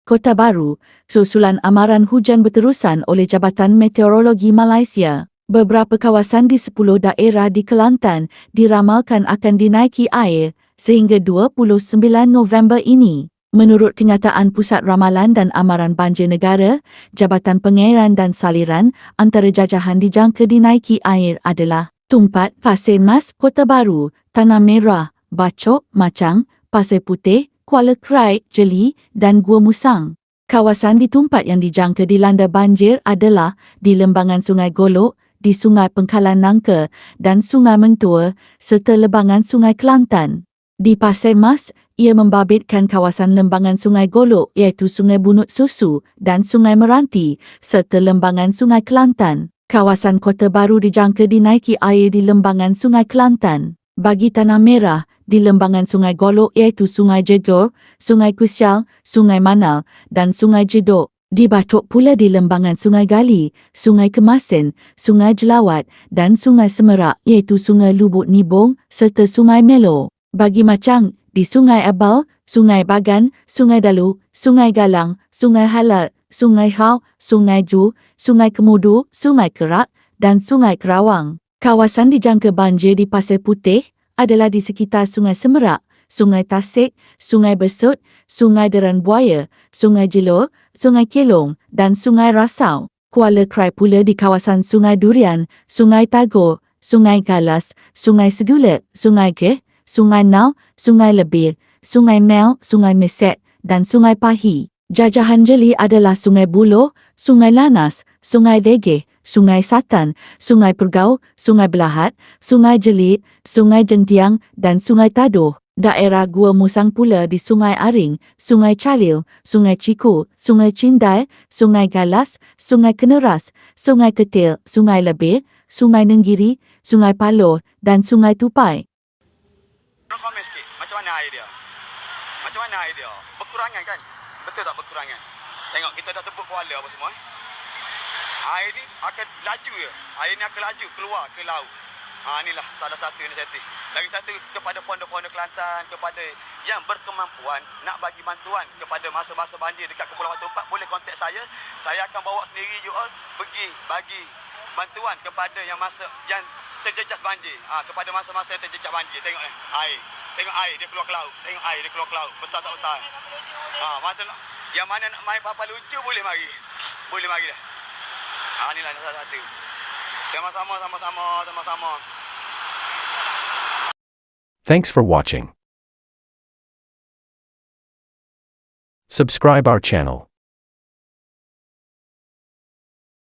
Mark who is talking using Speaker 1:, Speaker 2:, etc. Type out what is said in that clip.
Speaker 1: Kota Baru, susulan amaran hujan berterusan oleh Jabatan Meteorologi Malaysia. Beberapa kawasan di 10 daerah di Kelantan diramalkan akan dinaiki air sehingga 29 November ini. Menurut kenyataan Pusat Ramalan dan Amaran Banjir Negara, Jabatan Pengairan dan Saliran antara jajahan dijangka dinaiki air adalah Tumpat, Pasir Mas, Kota Baru, Tanah Merah, Bachok, Machang, Pasir Putih, Kuala Krai, Jeli dan Gua Musang. Kawasan di Tumpat yang dijangka dilanda banjir adalah di lembangan Sungai Golok, di Sungai Pengkalan Nangka dan Sungai Mentua serta lembangan Sungai Kelantan. Di Pasir Mas, ia membabitkan kawasan lembangan Sungai Golok iaitu Sungai Bunut Susu dan Sungai Meranti serta lembangan Sungai Kelantan. Kawasan Kota Baru dijangka dinaiki air di lembangan Sungai Kelantan. Bagi Tanah Merah, di lembangan Sungai Golok iaitu Sungai Jedor, Sungai Kusial, Sungai Manal dan Sungai Jedok. Di Bachok pula di lembangan Sungai Gali, Sungai Kemasin, Sungai Jelawat dan Sungai Semerak iaitu Sungai Lubuk Nibong serta Sungai Melo. Bagi Machang, di Sungai Abal, Sungai Bagan, Sungai Dalu, Sungai Galang, Sungai Halat, Sungai Hau, Sungai Ju, Sungai Kemudu, Sungai Kerak dan Sungai Kerawang. Kawasan dijangka banjir di Pasir Putih adalah di sekitar Sungai Semerak, Sungai Tasik, Sungai Besut, Sungai Deran Buaya, Sungai Jelo, Sungai Kelong dan Sungai Rasau. Kuala Krai pula di kawasan Sungai Durian, Sungai Tagor, Sungai Galas, Sungai Segulet, Sungai Geh, Sungai Nau, Sungai Lebir, Sungai Mel, Sungai Mesek dan Sungai Pahi. Jajahan Jeli adalah Sungai Buloh, Sungai Lanas, Sungai Degeh, Sungai Satan, Sungai Pergau, Sungai Belahat, Sungai Jelit, Sungai Jentiang dan Sungai Tadoh. Daerah Gua Musang pula di Sungai Aring, Sungai Calil, Sungai Ciku, Sungai Cindai, Sungai Galas, Sungai Keneras, Sungai Ketil, Sungai Lebir, Sungai Nenggiri, Sungai Palor dan Sungai Tupai.
Speaker 2: Komen sikit, macam mana air dia? Macam mana air dia? Berkurangan kan? Betul tak berkurangan? Tengok kita dah tebuk kuala apa semua. Air ni akan laju je. Air ni akan laju keluar ke laut. Inilah salah satu inisiatif. Lagi satu kepada pondok-pondok Kelantan, kepada yang berkemampuan nak bagi bantuan kepada masa-masa banjir dekat Kepulauan Batu Empat, boleh kontak saya. Saya akan bawa sendiri you all pergi bagi bantuan kepada yang terjejas banjir. Kepada masa-masa yang terjejas banjir. Tengok ni, air. Tengok air dia keluar ke laut. Tengok air dia keluar ke laut. Besar tak besar. Masa yang mana nak main apa-apa lucu boleh mari. Boleh mari dah. Inilah salah satu. Sama-sama.
Speaker 3: Thanks for watching. Subscribe our channel.